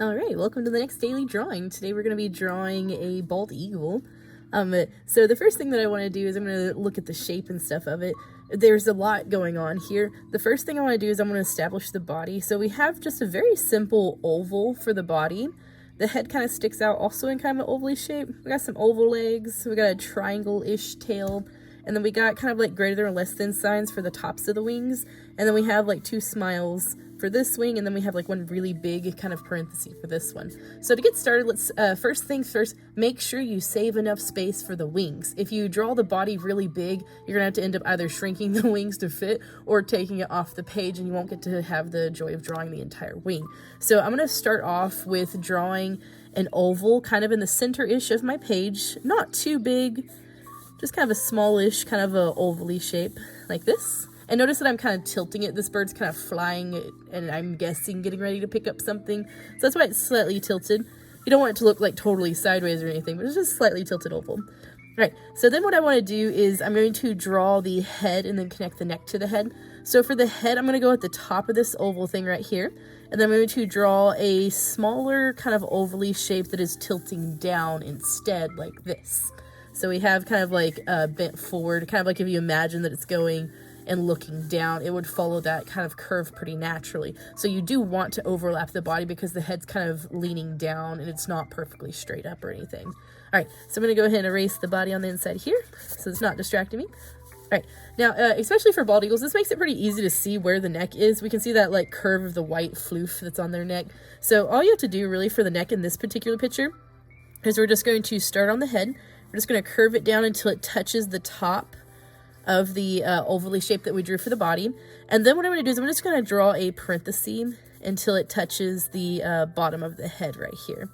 Alright, welcome to the next daily drawing. Today we're going to be drawing a bald eagle. So the first thing that I want to do is I'm going to look at the shape and stuff of it. There's a lot going on here. The first thing I want to do is I'm going to establish the body. So we have just a very simple oval for the body. The head kind of sticks out also in kind of an oval shape. We got some oval legs, we got a triangle-ish tail, and then we got kind of like greater than or less than signs for the tops of the wings, and then we have like two smiles for this wing, and then we have like one really big kind of parenthesis for this one. So to get started, let's first things first, make sure you save enough space for the wings. If you draw the body really big, you're gonna have to end up either shrinking the wings to fit or taking it off the page, and you won't get to have the joy of drawing the entire wing. So I'm gonna start off with drawing an oval kind of in the center-ish of my page, not too big, just kind of a smallish, kind of a oval-y shape like this. And notice that I'm kind of tilting it. This bird's kind of flying, and I'm guessing getting ready to pick up something. So that's why it's slightly tilted. You don't want it to look like totally sideways or anything, but it's just slightly tilted oval. All right, so then what I want to do is I'm going to draw the head and then connect the neck to the head. So for the head, I'm going to go at the top of this oval thing right here. And then I'm going to draw a smaller kind of ovally shape that is tilting down instead, like this. So we have kind of like bent forward, kind of like if you imagine that it's going and looking down, it would follow that kind of curve pretty naturally. So you do want to overlap the body because the head's kind of leaning down and it's not perfectly straight up or anything. All right, so I'm going to go ahead and erase the body on the inside here so it's not distracting me. All right, now, especially for bald eagles, this makes it pretty easy to see where the neck is. We can see that like curve of the white floof that's on their neck. So all you have to do really for the neck in this particular picture is we're just going to start on the head. We're just going to curve it down until it touches the top of the ovally shape that we drew for the body. And then what I'm going to do is I'm just going to draw a parenthesis until it touches the bottom of the head right here.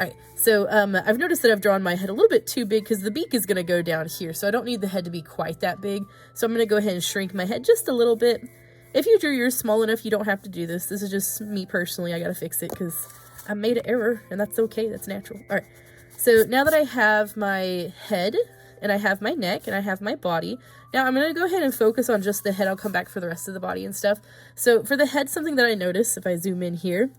All right, so I've noticed that I've drawn my head a little bit too big because the beak is going to go down here, so I don't need the head to be quite that big. So I'm going to go ahead and shrink my head just a little bit. If you drew yours small enough, you don't have to do this. This is just me personally. I got to fix it because I made an error, and that's okay. That's natural. All right, so now that I have my head, and I have my neck, and I have my body, now I'm going to go ahead and focus on just the head. I'll come back for the rest of the body and stuff. So for the head, something that I notice, if I zoom in here,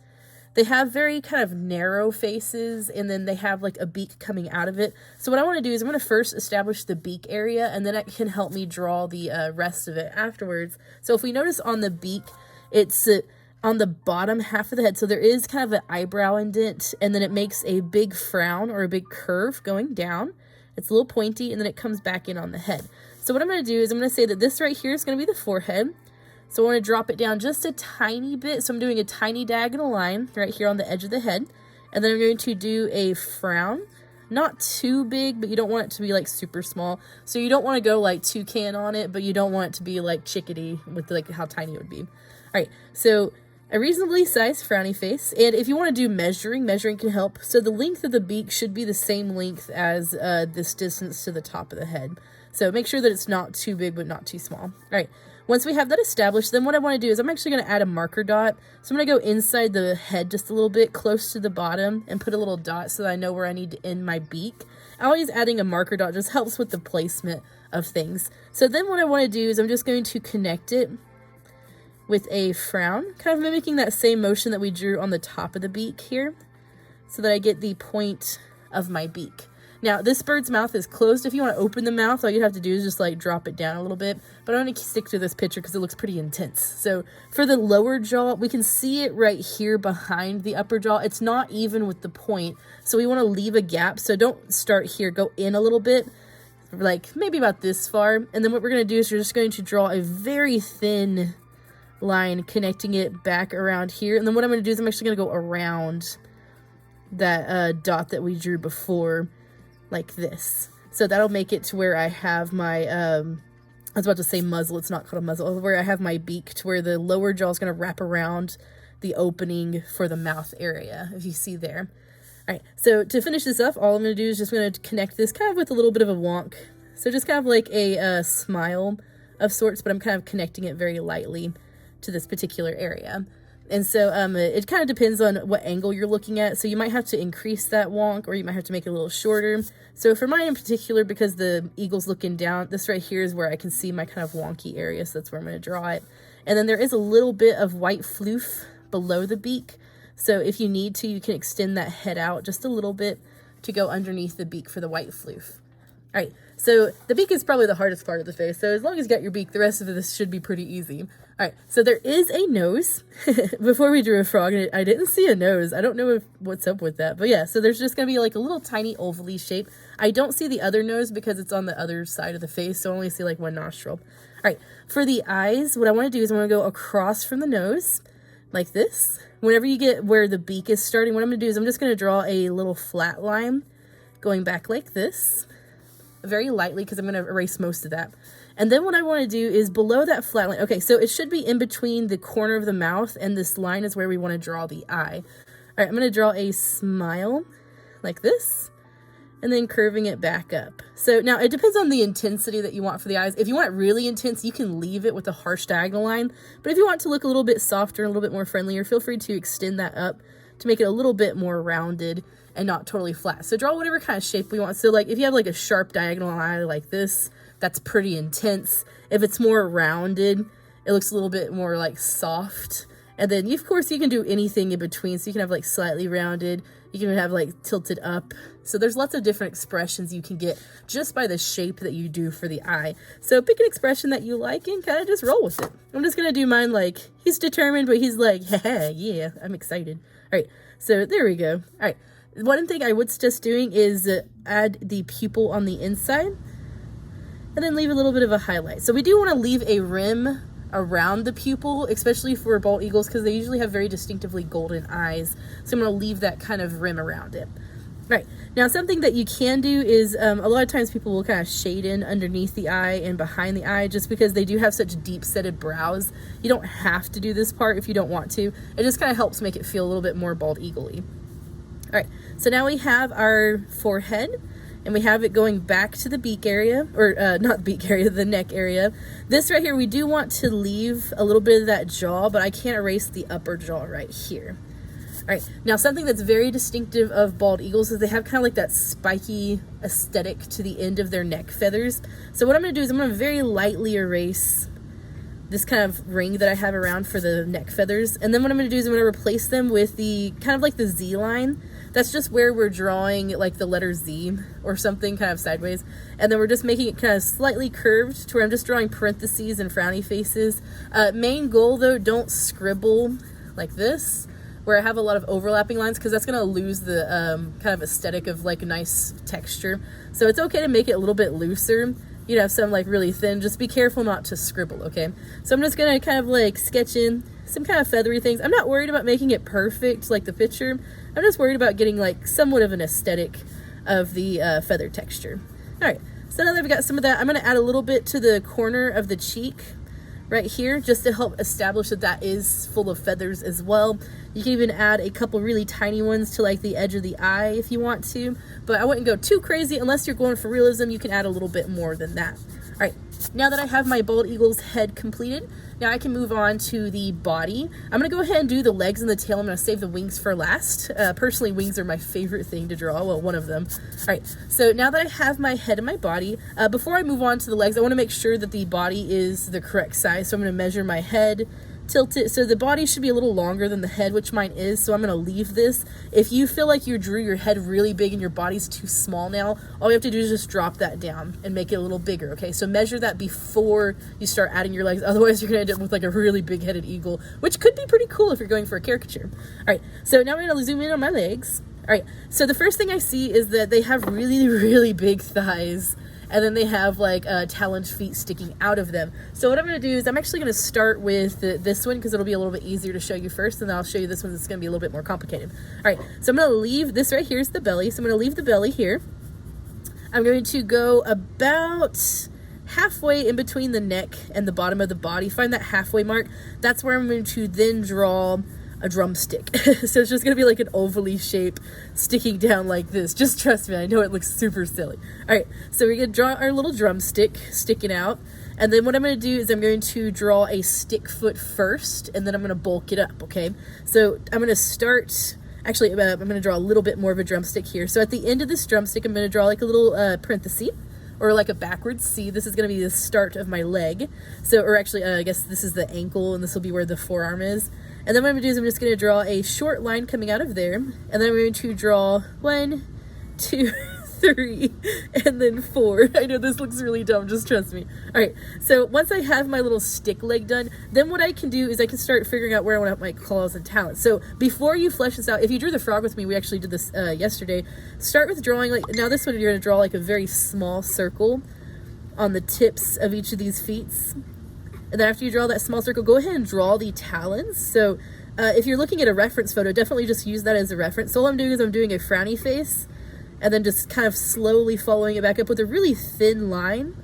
they have very kind of narrow faces, and then they have like a beak coming out of it. So what I want to do is I'm going to first establish the beak area, and then it can help me draw the rest of it afterwards. So if we notice on the beak, it's on the bottom half of the head. So there is kind of an eyebrow indent, and then it makes a big frown or a big curve going down. It's a little pointy, and then it comes back in on the head. So what I'm going to do is I'm going to say that this right here is going to be the forehead. So I want to drop it down just a tiny bit. So I'm doing a tiny diagonal line right here on the edge of the head. And then I'm going to do a frown. Not too big, but you don't want it to be like super small. So you don't want to go like toucan on it, but you don't want it to be like chickadee with like how tiny it would be. All right, so a reasonably sized frowny face. And if you want to do measuring can help. So the length of the beak should be the same length as this distance to the top of the head. So make sure that it's not too big, but not too small. All right, once we have that established, then what I want to do is I'm actually going to add a marker dot. So I'm going to go inside the head just a little bit, close to the bottom, and put a little dot so that I know where I need to end my beak. Always adding a marker dot just helps with the placement of things. So then what I want to do is I'm just going to connect it with a frown, kind of mimicking that same motion that we drew on the top of the beak here, so that I get the point of my beak. Now, this bird's mouth is closed. If you want to open the mouth, all you have to do is just like drop it down a little bit, but I'm going to stick to this picture because it looks pretty intense. So for the lower jaw, we can see it right here behind the upper jaw. It's not even with the point, so we want to leave a gap. So don't start here, go in a little bit, like maybe about this far. And then what we're going to do is you're just going to draw a very thin line connecting it back around here. And then what I'm going to do is I'm actually going to go around that dot that we drew before, like this. So that'll make it to where I have my, I was about to say muzzle, it's not called a muzzle, where I have my beak to where the lower jaw is going to wrap around the opening for the mouth area, if you see there. All right, so to finish this up, all I'm going to do is just going to connect this kind of with a little bit of a wonk. So just kind of like a smile of sorts, but I'm kind of connecting it very lightly to this particular area. And so it kind of depends on what angle you're looking at. So you might have to increase that wonk, or you might have to make it a little shorter. So for mine in particular, because the eagle's looking down, this right here is where I can see my kind of wonky area. So that's where I'm going to draw it. And then there is a little bit of white floof below the beak. So if you need to, you can extend that head out just a little bit to go underneath the beak for the white floof. All right, so the beak is probably the hardest part of the face. So as long as you got your beak, the rest of this should be pretty easy. All right, so there is a nose. Before we drew a frog, I didn't see a nose. I don't know what's up with that. But yeah, so there's just going to be like a little tiny ovally shape. I don't see the other nose because it's on the other side of the face, so I only see like one nostril. All right, for the eyes, what I want to do is I want to go across from the nose like this. Whenever you get where the beak is starting, what I'm going to do is I'm just going to draw a little flat line going back like this. Very lightly because I'm going to erase most of that. And then what I want to do is below that flat line. Okay, so it should be in between the corner of the mouth and this line is where we want to draw the eye. All right, I'm going to draw a smile like this and then curving it back up. So now it depends on the intensity that you want for the eyes. If you want it really intense, you can leave it with a harsh diagonal line. But if you want to look a little bit softer, a little bit more friendlier, feel free to extend that up to make it a little bit more rounded and not totally flat. So draw whatever kind of shape we want. So like if you have like a sharp diagonal eye like this, that's pretty intense. If it's more rounded, it looks a little bit more like soft. And then of course you can do anything in between. So you can have like slightly rounded, you can have like tilted up. So there's lots of different expressions you can get just by the shape that you do for the eye. So pick an expression that you like and kind of just roll with it. I'm just gonna do mine like, he's determined, but he's like, haha, yeah, I'm excited. All right, so there we go. All right. One thing I would suggest doing is add the pupil on the inside and then leave a little bit of a highlight. So we do want to leave a rim around the pupil, especially for bald eagles because they usually have very distinctively golden eyes. So I'm going to leave that kind of rim around it. Right, now something that you can do is a lot of times people will kind of shade in underneath the eye and behind the eye just because they do have such deep-setted brows. You don't have to do this part if you don't want to. It just kind of helps make it feel a little bit more bald eagle-y. All right, so now we have our forehead and we have it going back to the beak area, or not the beak area, the neck area. This right here, we do want to leave a little bit of that jaw, but I can't erase the upper jaw right here. All right, now something that's very distinctive of bald eagles is they have kind of like that spiky aesthetic to the end of their neck feathers. So what I'm gonna do is I'm gonna very lightly erase this kind of ring that I have around for the neck feathers. And then what I'm gonna do is I'm gonna replace them with the kind of like the Z line. That's just where we're drawing like the letter Z or something kind of sideways. And then we're just making it kind of slightly curved to where I'm just drawing parentheses and frowny faces. Main goal though, don't scribble like this, where I have a lot of overlapping lines because that's gonna lose the kind of aesthetic of like a nice texture. So it's okay to make it a little bit looser. You'd have some like really thin, just be careful not to scribble, okay? So I'm just gonna kind of like sketch in some kind of feathery things. I'm not worried about making it perfect like the picture. I'm just worried about getting like somewhat of an aesthetic of the feather texture. All right, so now that we've got some of that, I'm gonna add a little bit to the corner of the cheek right here just to help establish that that is full of feathers as well. You can even add a couple really tiny ones to like the edge of the eye if you want to, but I wouldn't go too crazy. Unless you're going for realism, you can add a little bit more than that. All right, now that I have my bald eagle's head completed, now I can move on to the body. I'm gonna go ahead and do the legs and the tail. I'm gonna save the wings for last. Personally, wings are my favorite thing to draw, well, one of them. All right, so now that I have my head and my body, before I move on to the legs, I wanna make sure that the body is the correct size. So I'm gonna measure my head, tilt it, so the body should be a little longer than the head, which mine is, so I'm gonna leave this. If you feel like you drew your head really big and your body's too small now, all you have to do is just drop that down and make it a little bigger, okay? So measure that before you start adding your legs, otherwise you're gonna end up with like a really big-headed eagle, which could be pretty cool if you're going for a caricature. All right, so now I'm gonna zoom in on my legs. All right, so the first thing I see is that they have really, really big thighs, and then they have like taloned feet sticking out of them. So what I'm gonna do is I'm actually gonna start with this one because it'll be a little bit easier to show you first, and then I'll show you this one that's gonna be a little bit more complicated. All right, so I'm gonna leave this right here is the belly. So I'm gonna leave the belly here. I'm going to go about halfway in between the neck and the bottom of the body. Find that halfway mark. That's where I'm going to then draw a drumstick. So it's just gonna be like an ovally shape sticking down like this. Just trust me, I know it looks super silly. All right, so we're gonna draw our little drumstick sticking out, and then what I'm gonna do is I'm going to draw a stick foot first, and then I'm gonna bulk it up, okay? So I'm gonna start, actually I'm gonna draw a little bit more of a drumstick here. So at the end of this drumstick, I'm gonna draw like a little parenthesis, or like a backwards C. This is gonna be the start of my leg. So, or actually, I guess this is the ankle, and this will be where the forearm is. And then what I'm gonna do is I'm just gonna draw a short line coming out of there, and then I'm going to draw 1, 2, 3, and then 4. I know this looks really dumb, just trust me. All right, so once I have my little stick leg done, then what I can do is I can start figuring out where I want to put my claws and talons. So before you flesh this out, if you drew the frog with me, we actually did this yesterday, start with drawing, like, now this one you're gonna draw like a very small circle on the tips of each of these feet. And then after you draw that small circle, go ahead and draw the talons. So if you're looking at a reference photo, definitely just use that as a reference. So all I'm doing is I'm doing a frowny face, and then just kind of slowly following it back up with a really thin line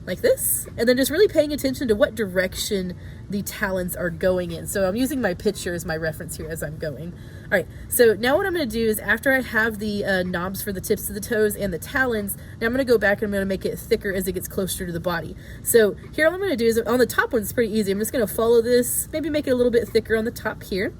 like this, and then just really paying attention to what direction the talons are going in. So I'm using my picture as my reference here as I'm going. All right, so now what I'm going to do is after I have the knobs for the tips of the toes and the talons, now I'm going to go back and I'm going to make it thicker as it gets closer to the body. So here all I'm going to do is on the top one, it's pretty easy. I'm just going to follow this, maybe make it a little bit thicker on the top here.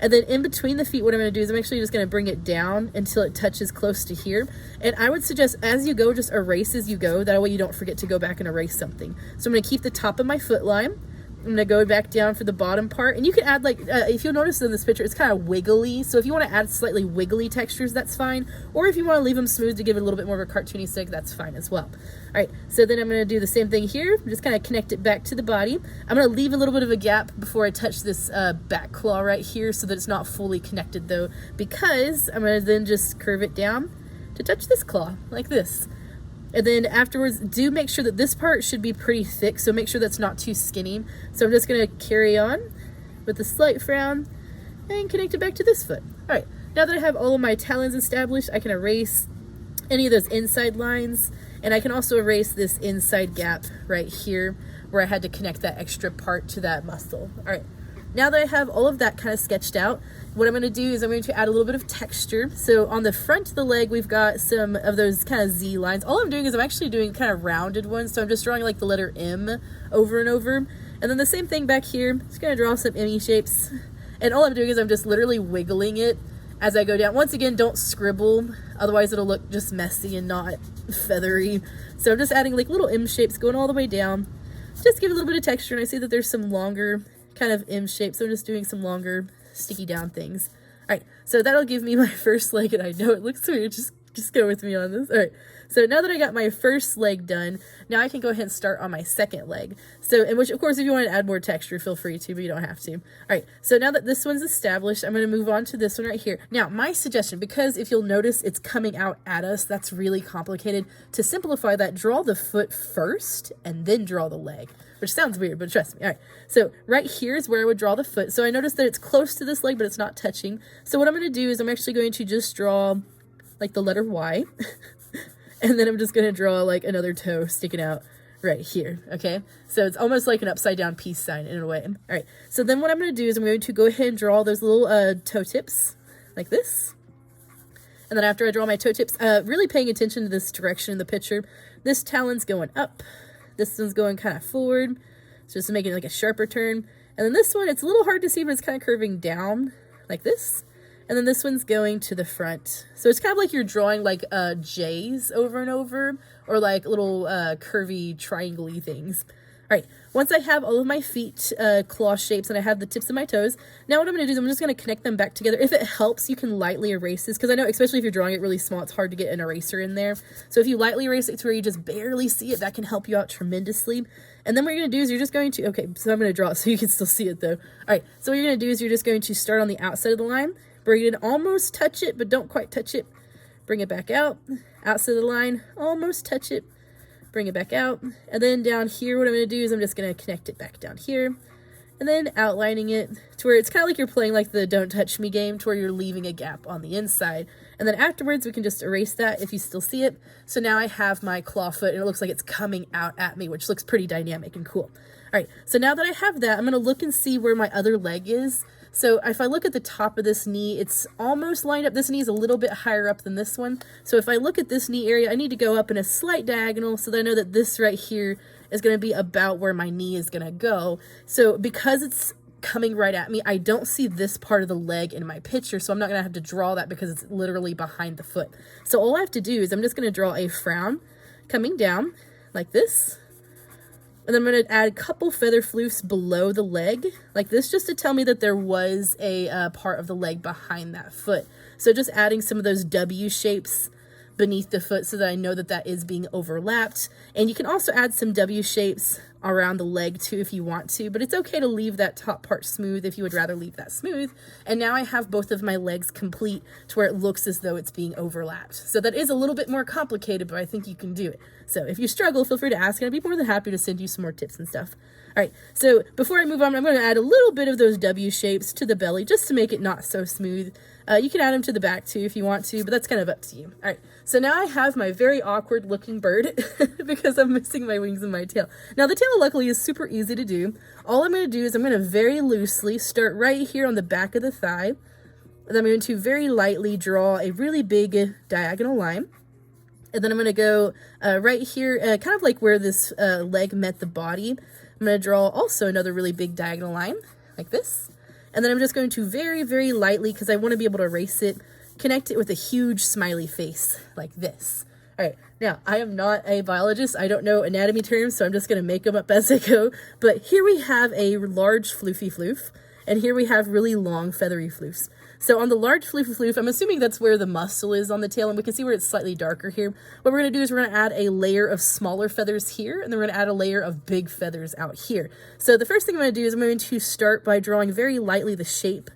And then in between the feet, what I'm going to do is I'm actually just going to bring it down until it touches close to here. And I would suggest as you go, just erase as you go. That way you don't forget to go back and erase something. So I'm going to keep the top of my foot line. I'm going to go back down for the bottom part. And you can add, like, if you'll notice in this picture, it's kind of wiggly. So if you want to add slightly wiggly textures, that's fine. Or if you want to leave them smooth to give it a little bit more of a cartoony stick, that's fine as well. All right, so then I'm going to do the same thing here. Just kind of connect it back to the body. I'm going to leave a little bit of a gap before I touch this back claw right here so that it's not fully connected though, because I'm going to then just curve it down to touch this claw like this. And then afterwards, do make sure that this part should be pretty thick, so make sure that's not too skinny. So I'm just gonna carry on with a slight frown and connect it back to this foot. All right, now that I have all of my talons established, I can erase any of those inside lines, and I can also erase this inside gap right here where I had to connect that extra part to that muscle. All right, now that I have all of that kind of sketched out, what I'm going to do is I'm going to add a little bit of texture. So on the front of the leg, we've got some of those kind of Z lines. All I'm doing is I'm actually doing kind of rounded ones. So I'm just drawing like the letter M over and over. And then the same thing back here. Just going to draw some M shapes. And all I'm doing is I'm just literally wiggling it as I go down. Once again, don't scribble. Otherwise it'll look just messy and not feathery. So I'm just adding like little M shapes going all the way down. Just give it a little bit of texture. And I see that there's some longer kind of M shapes. So I'm just doing some longer sticky down things. All right, so that'll give me my first leg, and I know it looks weird, just go with me on this. All right, so now that I got my first leg done, now I can go ahead and start on my second leg. So, in which, of course, if you want to add more texture, feel free to, but you don't have to. All right, so now that this one's established, I'm going to move on to this one right here. Now, my suggestion, because if you'll notice it's coming out at us, that's really complicated. To simplify that, draw the foot first, and then draw the leg. Which sounds weird, but trust me. All right, so right here is where I would draw the foot. So I noticed that it's close to this leg, but it's not touching. So what I'm going to do is I'm actually going to just draw like the letter Y. And then I'm just going to draw like another toe sticking out right here, okay? So it's almost like an upside down peace sign in a way. All right, so then what I'm going to do is I'm going to go ahead and draw those little toe tips like this. And then after I draw my toe tips, really paying attention to this direction in the picture, this talon's going up. This one's going kind of forward, so just making like a sharper turn. And then this one, it's a little hard to see, but it's kind of curving down like this. And then this one's going to the front. So it's kind of like you're drawing like J's over and over, or like little curvy triangle-y things. All right, once I have all of my feet claw shapes and I have the tips of my toes, now what I'm going to do is I'm just going to connect them back together. If it helps, you can lightly erase this, because I know, especially if you're drawing it really small, it's hard to get an eraser in there. So if you lightly erase it to where you just barely see it, that can help you out tremendously. And then what you're going to do is you're just going to, okay, so I'm going to draw it so you can still see it though. All right, so what you're going to do is you're just going to start on the outside of the line, bring it in, almost touch it, but don't quite touch it. Bring it back out, outside of the line, almost touch it. Bring it back out, and then down here what I'm going to do is I'm just going to connect it back down here, and then outlining it to where it's kind of like you're playing like the don't touch me game, to where you're leaving a gap on the inside. And then afterwards we can just erase that if you still see it. So now I have my claw foot and it looks like it's coming out at me, which looks pretty dynamic and cool. All right, so now that I have that, I'm going to look and see where my other leg is. So if I look at the top of this knee, it's almost lined up. This knee is a little bit higher up than this one. So if I look at this knee area, I need to go up in a slight diagonal so that I know that this right here is going to be about where my knee is going to go. So because it's coming right at me, I don't see this part of the leg in my picture, so I'm not going to have to draw that because it's literally behind the foot. So all I have to do is I'm just going to draw a frown coming down like this. And then I'm going to add a couple feather floofs below the leg, like this, just to tell me that there was a part of the leg behind that foot. So just adding some of those W shapes beneath the foot so that I know that that is being overlapped. And you can also add some W shapes around the leg too if you want to, but it's okay to leave that top part smooth if you would rather leave that smooth. And now I have both of my legs complete to where it looks as though it's being overlapped. So that is a little bit more complicated, but I think you can do it. So if you struggle, feel free to ask, and I'd be more than happy to send you some more tips and stuff. All right, so before I move on, I'm going to add a little bit of those W shapes to the belly just to make it not so smooth. You can add them to the back too if you want to, but that's kind of up to you. All right, so now I have my very awkward looking bird because I'm missing my wings and my tail. Now the tail luckily is super easy to do. All I'm going to do is I'm going to very loosely start right here on the back of the thigh. And I'm going to very lightly draw a really big diagonal line. And then I'm going to go right here, kind of like where this leg met the body. I'm going to draw also another really big diagonal line, like this. And then I'm just going to very, very lightly, because I want to be able to erase it, connect it with a huge smiley face, like this. All right, now, I am not a biologist. I don't know anatomy terms, so I'm just going to make them up as I go. But here we have a large floofy floof, and here we have really long feathery floofs. So on the large floofy floof, I'm assuming that's where the muscle is on the tail, and we can see where it's slightly darker here. What we're going to do is we're going to add a layer of smaller feathers here, and then we're going to add a layer of big feathers out here. So the first thing I'm going to do is I'm going to start by drawing very lightly the shape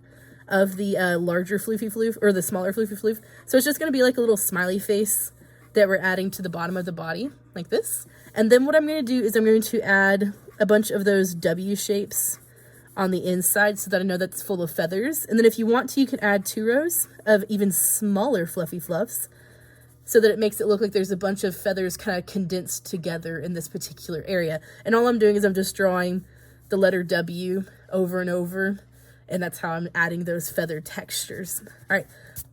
of the larger floofy floof, or the smaller floofy floof. So it's just going to be like a little smiley face that we're adding to the bottom of the body, like this. And then what I'm going to do is I'm going to add a bunch of those W shapes on the inside so that I know that's full of feathers. And then if you want to, you can add 2 rows of even smaller fluffy fluffs so that it makes it look like there's a bunch of feathers kind of condensed together in this particular area. And all I'm doing is I'm just drawing the letter W over and over, and that's how I'm adding those feather textures. All right,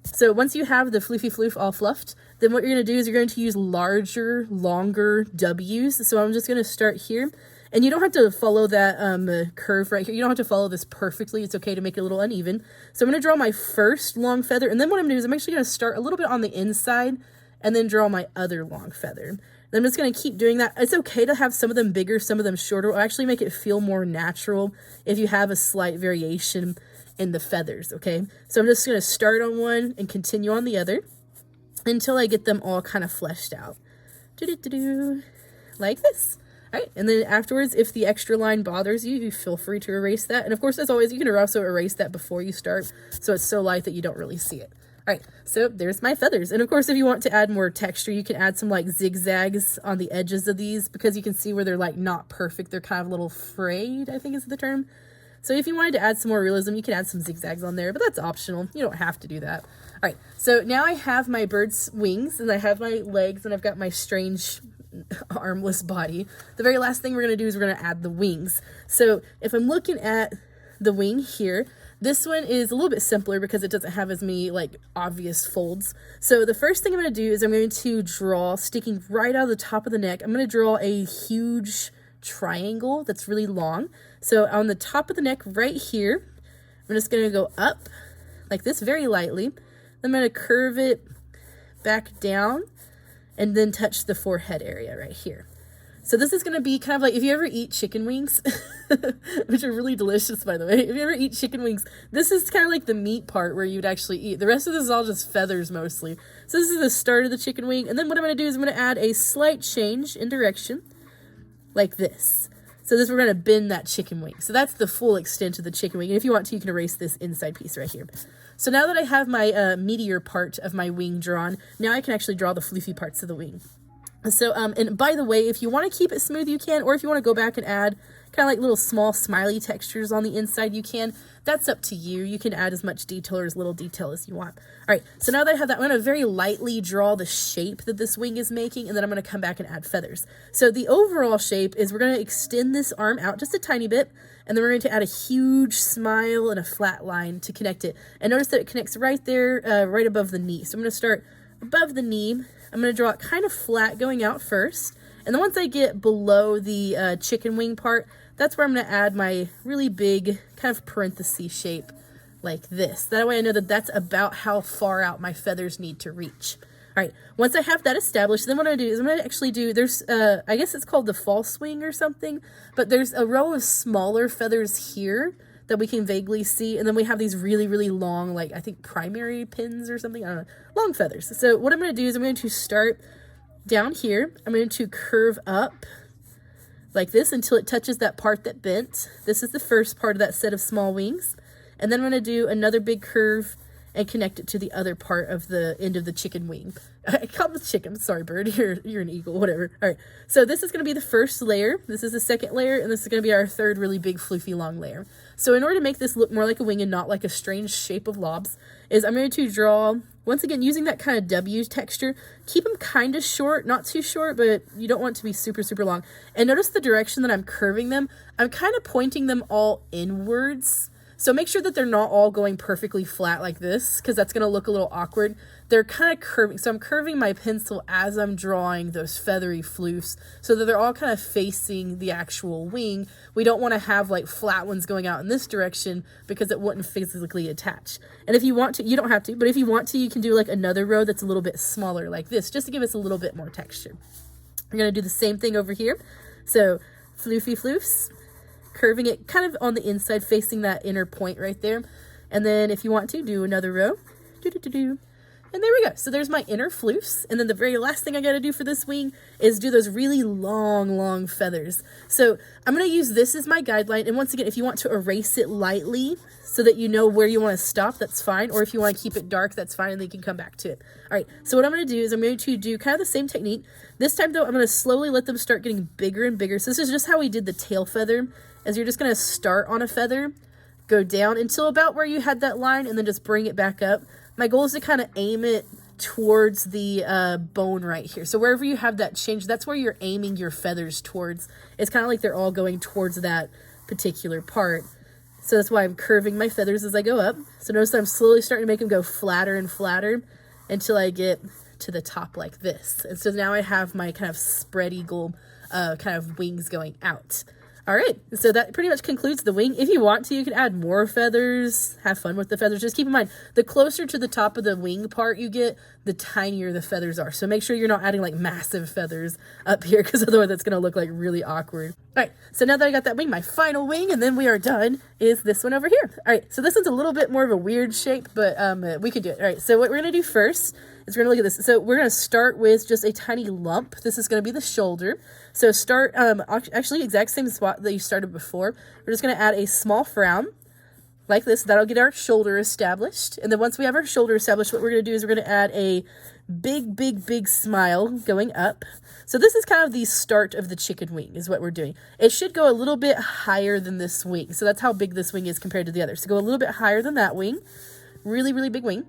so once you have the floofy floof all fluffed, then what you're going to do is you're going to use larger, longer W's. So I'm just going to start here. And you don't have to follow that curve right here. You don't have to follow this perfectly. It's okay to make it a little uneven. So I'm going to draw my first long feather. And then what I'm going to do is I'm actually going to start a little bit on the inside and then draw my other long feather. And I'm just going to keep doing that. It's okay to have some of them bigger, some of them shorter. It'll actually make it feel more natural if you have a slight variation in the feathers, okay? So I'm just going to start on one and continue on the other until I get them all kind of fleshed out. Like this. All right, and then afterwards, if the extra line bothers you, you feel free to erase that. And of course, as always, you can also erase that before you start, so it's so light that you don't really see it. All right, so there's my feathers. And of course, if you want to add more texture, you can add some like zigzags on the edges of these, because you can see where they're like not perfect. They're kind of a little frayed, I think is the term. So if you wanted to add some more realism, you can add some zigzags on there, but that's optional. You don't have to do that. All right, so now I have my bird's wings, and I have my legs, and I've got my strange armless body. The very last thing we're going to do is we're going to add the wings. So if I'm looking at the wing here, this one is a little bit simpler because it doesn't have as many like obvious folds. So the first thing I'm going to do is I'm going to draw, sticking right out of the top of the neck, I'm going to draw a huge triangle that's really long. So on the top of the neck right here, I'm just going to go up like this very lightly. I'm going to curve it back down and then touch the forehead area right here. So this is going to be kind of like if you ever eat chicken wings, which are really delicious, by the way. If you ever eat chicken wings, this is kind of like the meat part where you'd actually eat. The rest of this is all just feathers mostly. So this is the start of the chicken wing. And then what I'm going to do is I'm going to add a slight change in direction like this. So this, we're going to bend that chicken wing. So that's the full extent of the chicken wing. And if you want to, you can erase this inside piece right here. So now that I have my meatier part of my wing drawn, now I can actually draw the floofy parts of the wing. So, and by the way, if you want to keep it smooth, you can, or if you want to go back and add kind of like little small smiley textures on the inside, you can. That's up to you. You can add as much detail or as little detail as you want. All right, so now that I have that, I'm going to very lightly draw the shape that this wing is making, and then I'm going to come back and add feathers. So the overall shape is we're going to extend this arm out just a tiny bit, and then we're going to add a huge smile and a flat line to connect it. And notice that it connects right there, right above the knee. So I'm going to start above the knee. I'm going to draw it kind of flat going out first. And then once I get below the chicken wing part, that's where I'm going to add my really big kind of parenthesis shape like this. That way I know that that's about how far out my feathers need to reach. right, once I have that established, then what I'm going to do is I'm going to actually do, there's, I guess it's called the false wing or something, but there's a row of smaller feathers here that we can vaguely see, and then we have these really, really long, like, I think primary pins or something, I don't know, long feathers. So what I'm going to do is I'm going to start down here, I'm going to curve up like this until it touches that part that bent. This is the first part of that set of small wings, and then I'm going to do another big curve and connect it to the other part of the end of the chicken wing. I call it chicken. Sorry, bird. You're an eagle, whatever. All right. So this is going to be the first layer. This is the second layer, and this is going to be our third really big floofy long layer. So in order to make this look more like a wing and not like a strange shape of lobs, is I'm going to draw, once again, using that kind of W texture, keep them kind of short, not too short, but you don't want it to be super, super long. And notice the direction that I'm curving them. I'm kind of pointing them all inwards. So make sure that they're not all going perfectly flat like this, because that's going to look a little awkward. They're kind of curving. So I'm curving my pencil as I'm drawing those feathery floofs so that they're all kind of facing the actual wing. We don't want to have like flat ones going out in this direction because it wouldn't physically attach. And if you want to, you don't have to, but if you want to, you can do like another row that's a little bit smaller like this, just to give us a little bit more texture. We're going to do the same thing over here. So floofy floofs, curving it kind of on the inside, facing that inner point right there. And then if you want to, do another row. And there we go. So there's my inner floofs. And then the very last thing I got to do for this wing is do those really long, long feathers. So I'm going to use this as my guideline. And once again, if you want to erase it lightly so that you know where you want to stop, that's fine. Or if you want to keep it dark, that's fine, and then you can come back to it. All right, so what I'm going to do is I'm going to do kind of the same technique. This time, though, I'm going to slowly let them start getting bigger and bigger. So this is just how we did the tail feather, as you're just going to start on a feather, go down until about where you had that line, and then just bring it back up. My goal is to kind of aim it towards the bone right here. So wherever you have that change, that's where you're aiming your feathers towards. It's kind of like they're all going towards that particular part. So that's why I'm curving my feathers as I go up. So notice that I'm slowly starting to make them go flatter and flatter until I get to the top like this. And so now I have my kind of spread eagle kind of wings going out. All right, so that pretty much concludes the wing. If you want to, you can add more feathers, have fun with the feathers. Just keep in mind, the closer to the top of the wing part you get, the tinier the feathers are. So make sure you're not adding like massive feathers up here, because otherwise that's gonna look like really awkward. All right, so now that I got that wing, my final wing, and then we are done, is this one over here. All right, so this one's a little bit more of a weird shape, but we can do it. All right, so what we're gonna do first is we're gonna look at this. So we're gonna start with just a tiny lump. This is gonna be the shoulder. So start, actually exact same spot that you started before. We're just gonna add a small frown like this. That'll get our shoulder established. And then once we have our shoulder established, what we're gonna do is we're gonna add a big, big, big smile going up. So this is kind of the start of the chicken wing is what we're doing. It should go a little bit higher than this wing. So that's how big this wing is compared to the others. So go a little bit higher than that wing. Really, really big wing.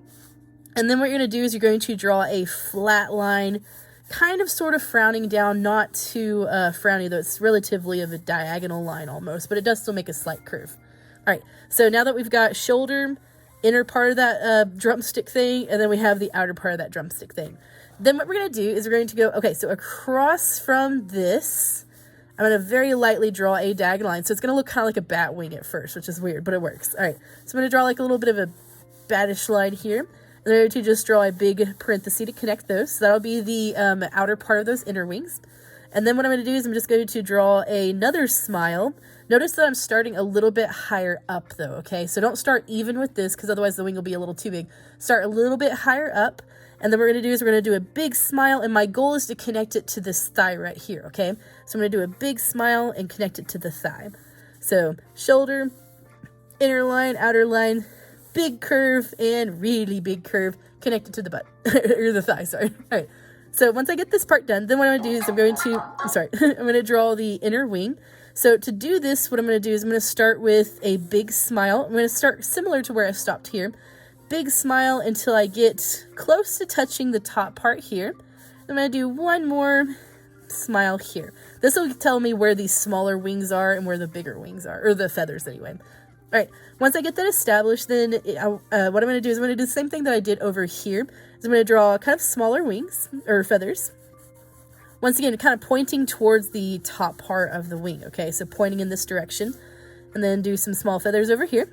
And then what you're going to do is you're going to draw a flat line, kind of sort of frowning down, not too frowny, though it's relatively of a diagonal line almost, but it does still make a slight curve. All right, so now that we've got shoulder, inner part of that drumstick thing, and then we have the outer part of that drumstick thing. Then what we're going to do is we're going to go, okay, so across from this, I'm going to very lightly draw a diagonal line. So it's going to look kind of like a bat wing at first, which is weird, but it works. All right, so I'm going to draw like a little bit of a batish line here. And then to just draw a big parenthesis to connect those. So that'll be the outer part of those inner wings. And then what I'm going to do is I'm just going to draw another smile. Notice that I'm starting a little bit higher up though, okay? So don't start even with this, because otherwise the wing will be a little too big. Start a little bit higher up. And then what we're going to do is we're going to do a big smile. And my goal is to connect it to this thigh right here, okay? So I'm going to do a big smile and connect it to the thigh. So shoulder, inner line, outer line, big curve, and really big curve connected to the butt, or the thigh, sorry. All right, so once I get this part done, then what I'm gonna do is I'm gonna draw the inner wing. So to do this, what I'm gonna do is I'm gonna start with a big smile. I'm gonna start similar to where I stopped here. Big smile until I get close to touching the top part here. I'm gonna do one more smile here. This will tell me where these smaller wings are and where the bigger wings are, or the feathers anyway. All right, once I get that established, then what I'm going to do is I'm going to do the same thing that I did over here. Is I'm going to draw kind of smaller wings, or feathers. Once again, kind of pointing towards the top part of the wing, okay? So pointing in this direction. And then do some small feathers over here.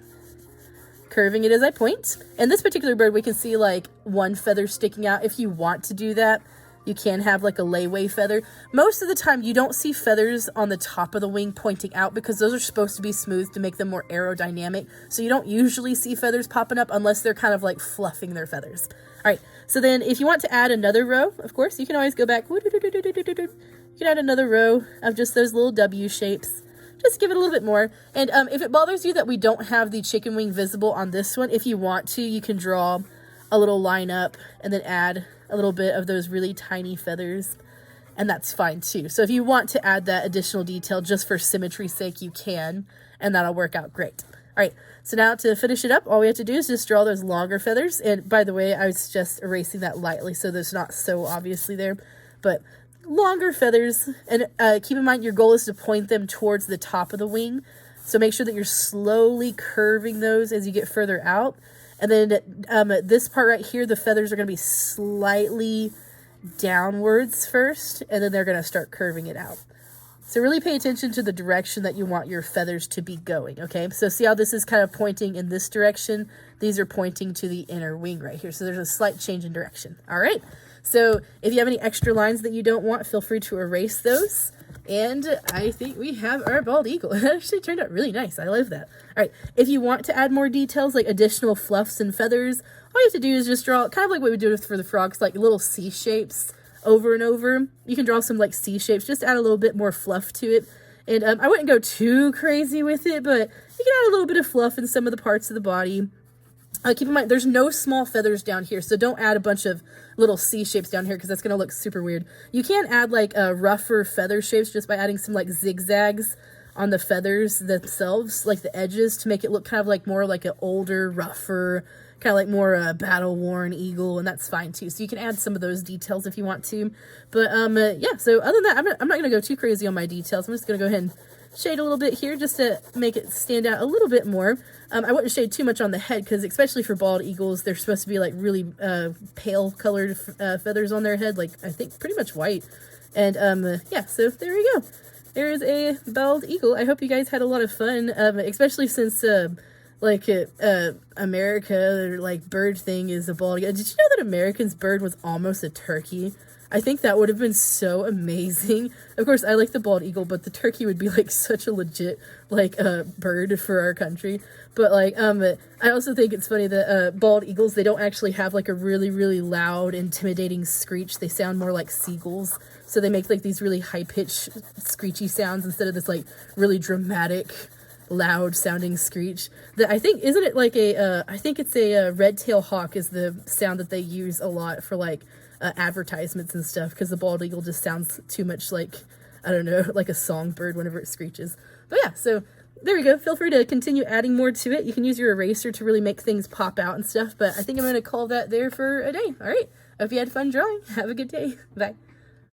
curving it as I point. And this particular bird, we can see like one feather sticking out. If you want to do that, you can have like a layaway feather. Most of the time you don't see feathers on the top of the wing pointing out because those are supposed to be smooth to make them more aerodynamic. So you don't usually see feathers popping up unless they're kind of like fluffing their feathers. All right, so then if you want to add another row, of course, you can always go back. You can add another row of just those little W shapes. Just give it a little bit more. And if it bothers you that we don't have the chicken wing visible on this one, if you want to, you can draw a little line up and then add a little bit of those really tiny feathers, and that's fine too. So if you want to add that additional detail just for symmetry's sake, you can, and that'll work out great. All right, so now to finish it up, all we have to do is just draw those longer feathers. And by the way, I was just erasing that lightly so there's not so obviously there, but longer feathers. And keep in mind your goal is to point them towards the top of the wing, so make sure that you're slowly curving those as you get further out. And then this part right here, the feathers are going to be slightly downwards first, and then they're going to start curving it out. So really pay attention to the direction that you want your feathers to be going, okay? So see how this is kind of pointing in this direction? These are pointing to the inner wing right here. So there's a slight change in direction. All right. So if you have any extra lines that you don't want, feel free to erase those. And I think we have our bald eagle. It actually turned out really nice. I love that. All right, if you want to add more details, like additional fluffs and feathers, all you have to do is just draw, kind of like what we do for the frogs, like little C shapes over and over. You can draw some like C shapes, just add a little bit more fluff to it. And I wouldn't go too crazy with it, but you can add a little bit of fluff in some of the parts of the body. Keep in mind, there's no small feathers down here, so don't add a bunch of little C shapes down here because that's going to look super weird. You can add like rougher feather shapes just by adding some like zigzags on the feathers themselves, like the edges, to make it look kind of like more like an older, rougher, kind of like more battle-worn eagle, and that's fine too. So you can add some of those details if you want to. But yeah, so other than that, I'm not going to go too crazy on my details. I'm just going to go ahead and shade a little bit here just to make it stand out a little bit more. I wouldn't shade too much on the head because especially for bald eagles, they're supposed to be like really pale colored feathers on their head, like I think pretty much white. And yeah, so there we go. There is a bald eagle. I hope you guys had a lot of fun, especially since America, their like bird thing is a bald eagle. Did you know that American's bird was almost a turkey? I think that would have been so amazing. Of course, I like the bald eagle, but the turkey would be like such a legit like bird for our country. But like I also think it's funny that bald eagles, they don't actually have like a really, really loud, intimidating screech. They sound more like seagulls. So they make like these really high-pitched screechy sounds instead of this like really dramatic, loud sounding screech. That I think, isn't it like a I think it's a red-tailed hawk is the sound that they use a lot for like advertisements and stuff, because the bald eagle just sounds too much like, I don't know, like a songbird whenever it screeches. But yeah, so there we go. Feel free to continue adding more to it. You can use your eraser to really make things pop out and stuff, but I think I'm going to call that there for a day. All right. Hope you had fun drawing. Have a good day. Bye.